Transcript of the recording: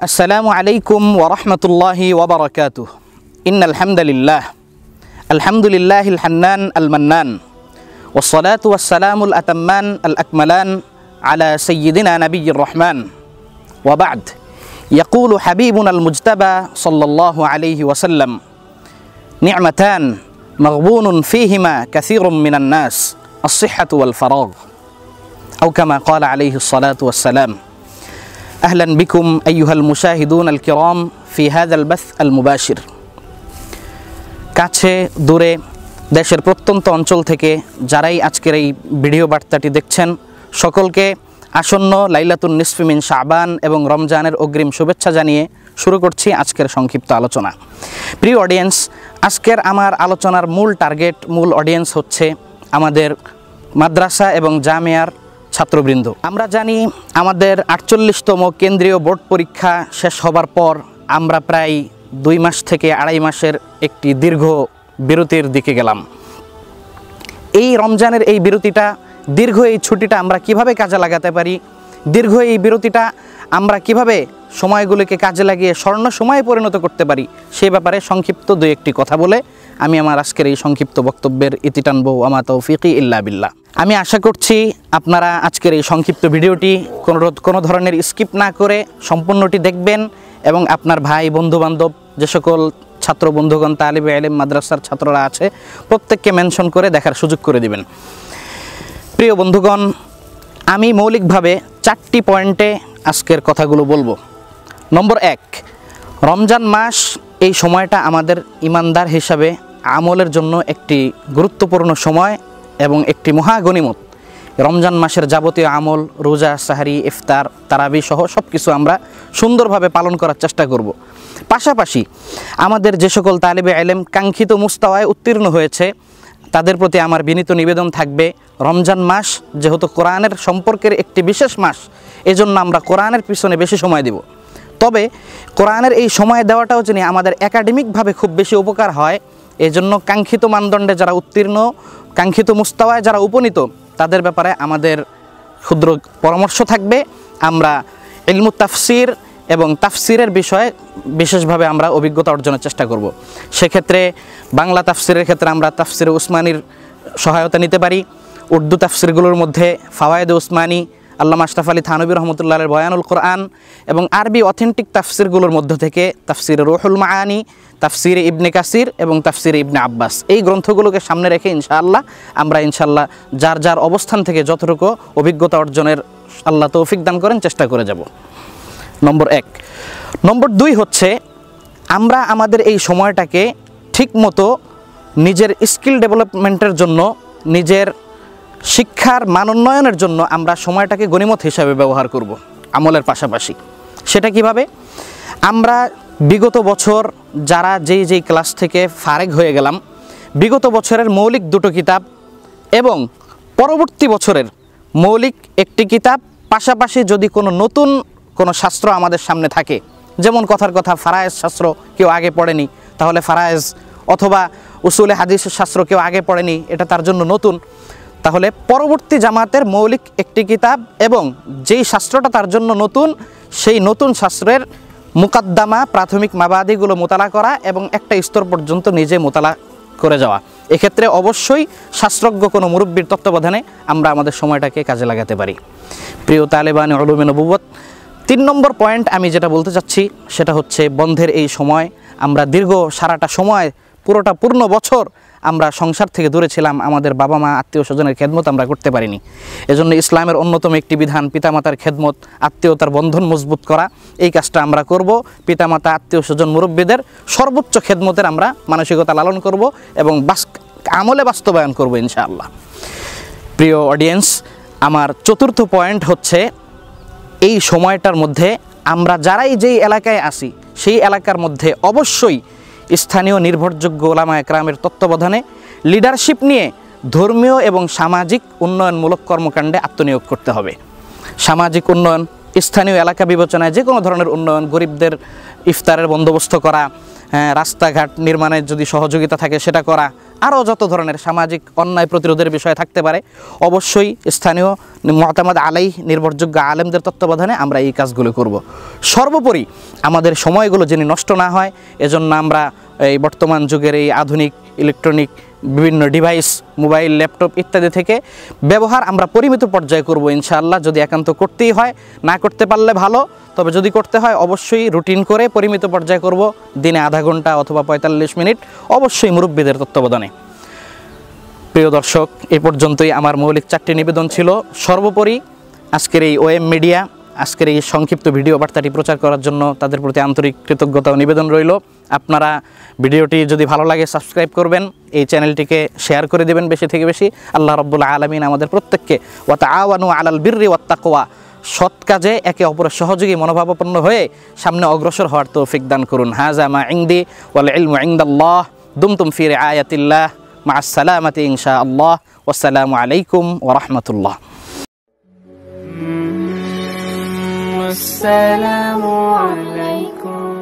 السلام عليكم ورحمة الله وبركاته. إن الحمد لله الحنان المنان، والصلاة والسلام الأتمان الأكملان على سيدنا نبي الرحمن. وبعد، يقول حبيبنا المجتبى صلى الله عليه وسلم: نعمتان مغبون فيهما كثير من الناس، الصحة والفراغ، أو كما قال عليه الصلاة والسلام. أهلا بكم أيها المشاهدون الكرام في هذا البث المباشر. কাছে দূরে দেশের প্রত্যন্ত অঞ্চল থেকে যারাই আজকের এই ভিডিও বার্তাটি দেখছেন, সকলকে আসন্ন লাইলাতুন নিসফি মিন শাবান এবং রমজানের অগ্রিম শুভেচ্ছা জানিয়ে শুরু করছি আজকের সংক্ষিপ্ত আলোচনা। প্রিয় অডিয়েন্স, আজকের আমার আলোচনার মূল টার্গেট, মূল অডিয়েন্স হচ্ছে আমাদের মাদ্রাসা এবং জামিয়ার ছাত্রবৃন্দ। আমরা জানি আমাদের 48তম কেন্দ্রীয় বোর্ড পরীক্ষা শেষ হবার পর আমরা প্রায় 2 মাস থেকে 2.5 মাসের একটি দীর্ঘ বিরতির দিকে গেলাম। এই রমজানের এই বিরতিটা, দীর্ঘ এই ছুটিটা আমরা কিভাবে কাজে লাগাতে পারি, দীর্ঘ এই বিরতিটা আমরা কিভাবে সময়গুলোকে কাজে লাগিয়ে স্বর্ণ সময়ে পরিণত করতে পারি, সে ব্যাপারে সংক্ষিপ্ত 2-1টি কথা বলে আমি আমার আজকের এই সংক্ষিপ্ত বক্তব্যের ইতি টানবো। আমা তৌফিকি ইল্লা বিল্লাহ। আমি আশা করছি আপনারা আজকের এই সংক্ষিপ্ত ভিডিওটি কোনো ধরনের স্কিপ না করে সম্পূর্ণটি দেখবেন এবং আপনার ভাই, বন্ধুবান্ধব, যে সকল ছাত্র বন্ধুগণ, তালিবে ইলম মাদ্রাসার ছাত্ররা আছে, প্রত্যেককে মেনশন করে দেখার সুযোগ করে দিবেন। প্রিয় বন্ধুগণ, আমি মৌলিকভাবে 4টি পয়েন্টে আজকের কথাগুলো বলবো। নম্বর 1, রমজান মাস, এই সময়টা আমাদের ইমানদার হিসাবে আমলের জন্য একটি গুরুত্বপূর্ণ সময় এবং একটি মহা গনিমত। রমজান মাসের যাবতীয় আমল, রোজা, সাহরি, ইফতার, তারাবি সহ সব কিছু আমরা সুন্দরভাবে পালন করার চেষ্টা করব। পাশাপাশি আমাদের যে সকল তালিবে ইলম কাঙ্ক্ষিত মুস্তাওয়ায় উত্তীর্ণ হয়েছে, তাদের প্রতি আমার বিনীত নিবেদন থাকবে, রমজান মাস যেহেতু কোরআনের সম্পর্কের একটি বিশেষ মাস, এজন্য আমরা কোরআনের পিছনে বেশি সময় দেব। তবে কোরআনের এই সময় দেওয়াটাও যেন আমাদের একাডেমিকভাবে খুব বেশি উপকার হয়, এজন্য কাঙ্ক্ষিত মানদণ্ডে যারা উত্তীর্ণ, কাঙ্ক্ষিত মুস্তাওয়ায় যারা উপনীত, তাদের ব্যাপারে আমাদের ক্ষুদ্র পরামর্শ থাকবে। আমরা ইলমু তাফসির এবং তাফসিরের বিষয়ে বিশেষভাবে আমরা অভিজ্ঞতা অর্জনের চেষ্টা করব। সেক্ষেত্রে বাংলা তাফসিরের ক্ষেত্রে আমরা তাফসিরে উসমানির সহায়তা নিতে পারি। উর্দু তাফসিরগুলোর মধ্যে ফাওয়ায়েদে উসমানী, আল্লামা আশরাফ আলী থানভী রহমতুল্লাহের বয়ানুল কোরআন, এবং আরবি অথেন্টিক তাফসিরগুলোর মধ্য থেকে তাফসিরে রুহুল মাআনি, তাফসিরে ইবনে কাসির এবং তাফসিরে ইবনে আব্বাস, এই গ্রন্থগুলোকে সামনে রেখে আমরা ইনশাআল্লাহ যার যার অবস্থান থেকে যতটুকু অভিজ্ঞতা অর্জনের আল্লাহ তৌফিক দান করেন চেষ্টা করে যাব। নম্বর 1। নম্বর 2 হচ্ছে, আমরা আমাদের এই সময়টাকে ঠিকমতো নিজের স্কিল ডেভেলপমেন্টের জন্য, নিজের শিক্ষার মানোন্নয়নের জন্য আমরা সময়টাকে গনিমত হিসাবে ব্যবহার করব আমলের পাশাপাশি। সেটা কিভাবে? আমরা বিগত বছর যারা যেই ক্লাস থেকে ফারেগ হয়ে গেলাম, বিগত বছরের মৌলিক 2টো কিতাব এবং পরবর্তী বছরের মৌলিক 1টি কিতাব, পাশাপাশি যদি কোনো নতুন কোনো শাস্ত্র আমাদের সামনে থাকে, যেমন কথার কথা ফারায়েজ শাস্ত্র কেউ আগে পড়েনি, তাহলে ফারায়েজ, অথবা উসুলে হাদিসের শাস্ত্র কেউ আগে পড়েনি, এটা তার জন্য নতুন, তাহলে পরবর্তী জামাতের মৌলিক 1টি কিতাব এবং যেই শাস্ত্রটা তার জন্য নতুন, সেই নতুন শাস্ত্রের মুকাদ্দামা, প্রাথমিক মাবাদিগুলো মোতালা করা এবং একটা স্তর পর্যন্ত নিজে মোতালা করে যাওয়া। এক্ষেত্রে অবশ্যই শাস্ত্রজ্ঞ কোনো মুরব্বির তত্ত্বাবধানে আমরা আমাদের সময়টাকে কাজে লাগাতে পারি। প্রিয় তালেবানে উলুমে নবুওয়াত, 3 নম্বর পয়েন্ট আমি যেটা বলতে চাচ্ছি সেটা হচ্ছে, বন্ধের এই সময় আমরা দীর্ঘ সারাটা সময়, পুরোটা পূর্ণ বছর আমরা সংসার থেকে দূরে ছিলাম, আমাদের বাবা মা, আত্মীয় স্বজনের খেদমত আমরা করতে পারিনি। এজন্য ইসলামের অন্যতম একটি বিধান পিতামাতার খেদমত, আত্মীয়তার বন্ধন মজবুত করা। এই কাজটা আমরা করব। পিতামাতা, আত্মীয় স্বজন, মুরব্বীদের সর্বোচ্চ খেদমতের আমরা মানসিকতা লালন করব এবং আমলে বাস্তবায়ন করব ইনশাআল্লাহ। প্রিয় অডিয়েন্স, আমার 4র্থ পয়েন্ট হচ্ছে, এই সময়টার মধ্যে আমরা যারাই যেই এলাকায় আসি, সেই এলাকার মধ্যে অবশ্যই স্থানীয় নির্ভরযোগ্য উলামা একরামের তত্ত্বাবধানে লিডারশিপ নিয়ে ধর্মীয় এবং সামাজিক উন্নয়নমূলক কর্মকাণ্ডে আত্মনিয়োগ করতে হবে। সামাজিক উন্নয়ন, স্থানীয় এলাকা বিবেচনায় যে কোনো ধরনের উন্নয়ন, গরিবদের ইফতারের বন্দোবস্ত করা, রাস্তাঘাট নির্মাণের যদি সহযোগিতা থাকে সেটা করা, আরও যত ধরনের সামাজিক অন্যায় প্রতিরোধের বিষয় থাকতে পারে অবশ্যই স্থানীয় মুতামাদ আলাই নির্ভরযোগ্য আলেমদের তত্ত্বাবধানে আমরা এই কাজগুলো করব। সর্বোপরি আমাদের সময়গুলো যেন নষ্ট না হয়, এজন্য আমরা এই বর্তমান যুগের এই আধুনিক ইলেকট্রনিক বিভিন্ন ডিভাইস, মোবাইল, ল্যাপটপ ইত্যাদি থেকে ব্যবহার আমরা পরিমিত পর্যায়ে করব ইনশাআল্লাহ। যদি একান্ত করতেই হয়, না করতে পারলে ভালো, তবে যদি করতে হয় অবশ্যই রুটিন করে পরিমিত পর্যায়ে করব, দিনে আধা ঘন্টা অথবা 45 মিনিট, অবশ্যই মুরব্বীদের তত্ত্বাবধানে। প্রিয় দর্শক, এ পর্যন্তই আমার মৌলিক 4টি নিবেদন ছিল। সর্বোপরি আজকের এই ওএম মিডিয়া আজকের এই সংক্ষিপ্ত ভিডিও বার্তাটি প্রচার করার জন্য তাদের প্রতি আন্তরিক কৃতজ্ঞতা ও নিবেদন রইল। আপনারা ভিডিওটি যদি ভালো লাগে সাবস্ক্রাইব করবেন, এই চ্যানেলটিকে শেয়ার করে দেবেন বেশি থেকে বেশি। আল্লাহ রাব্বুল আলামিন আমাদের প্রত্যেককে ওয়া তাআওয়ানু আলাল বিররি ওয়াত তাকওয়া, সৎ কাজে একে অপরের সহযোগী মনোভাবাপন্ন হয়ে সামনে অগ্রসর হওয়ার তৌফিক দান করুন। হাযা মা ইনদি ওয়াল ইলমু ইনদাল্লাহ, দুমতুম ফি রিআয়াতিল্লাহ, মা'আস সালামাতি ইনশাআল্লাহ। ওয়াসসালামু আলাইকুম ওয়া রাহমাতুল্লাহ। السلام عليكم